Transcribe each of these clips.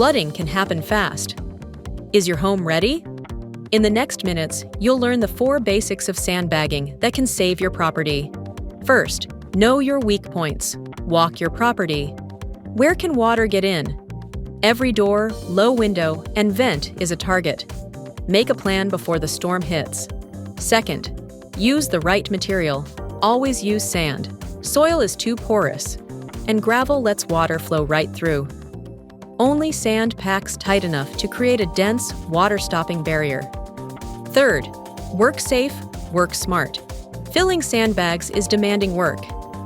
Flooding can happen fast. Is your home ready? In the next minutes, you'll learn the 4 basics of sandbagging that can save your property. First, know your weak points. Walk your property. Where can water get in? Every door, low window, and vent is a target. Make a plan before the storm hits. Second, use the right material. Always use sand. Soil is too porous, and gravel lets water flow right through. Only sand packs tight enough to create a dense, water-stopping barrier. Third, work safe, work smart. Filling sandbags is demanding work,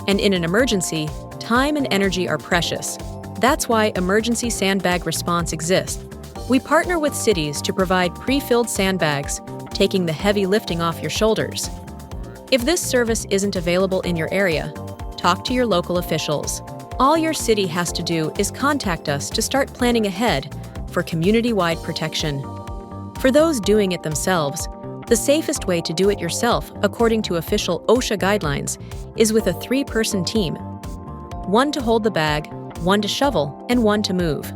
and in an emergency, time and energy are precious. That's why Emergency Sandbag Response exists. We partner with cities to provide pre-filled sandbags, taking the heavy lifting off your shoulders. If this service isn't available in your area, talk to your local officials. All your city has to do is contact us to start planning ahead for community-wide protection. For those doing it themselves, the safest way to do it yourself, according to official OSHA guidelines, is with a 3-person team. 1 to hold the bag, 1 to shovel, and 1 to move.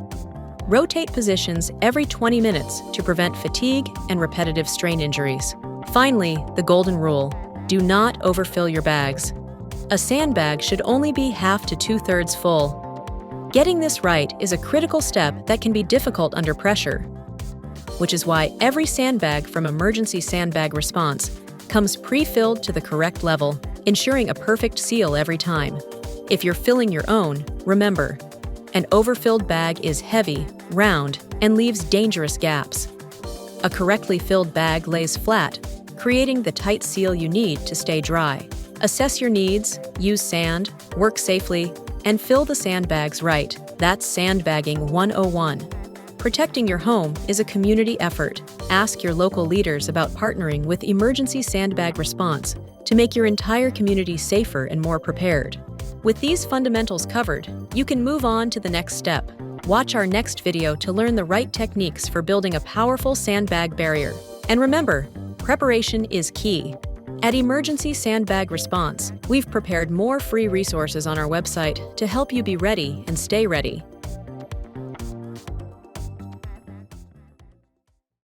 Rotate positions every 20 minutes to prevent fatigue and repetitive strain injuries. Finally, the golden rule: do not overfill your bags. A sandbag should only be half to 2/3 full. Getting this right is a critical step that can be difficult under pressure, which is why every sandbag from Emergency Sandbag Response comes pre-filled to the correct level, ensuring a perfect seal every time. If you're filling your own, remember, an overfilled bag is heavy, round, and leaves dangerous gaps. A correctly filled bag lays flat, creating the tight seal you need to stay dry. Assess your needs, use sand, work safely, and fill the sandbags right. That's Sandbagging 101. Protecting your home is a community effort. Ask your local leaders about partnering with Emergency Sandbag Response to make your entire community safer and more prepared. With these fundamentals covered, you can move on to the next step. Watch our next video to learn the right techniques for building a powerful sandbag barrier. And remember, preparation is key. At Emergency Sandbag Response, we've prepared more free resources on our website to help you be ready and stay ready.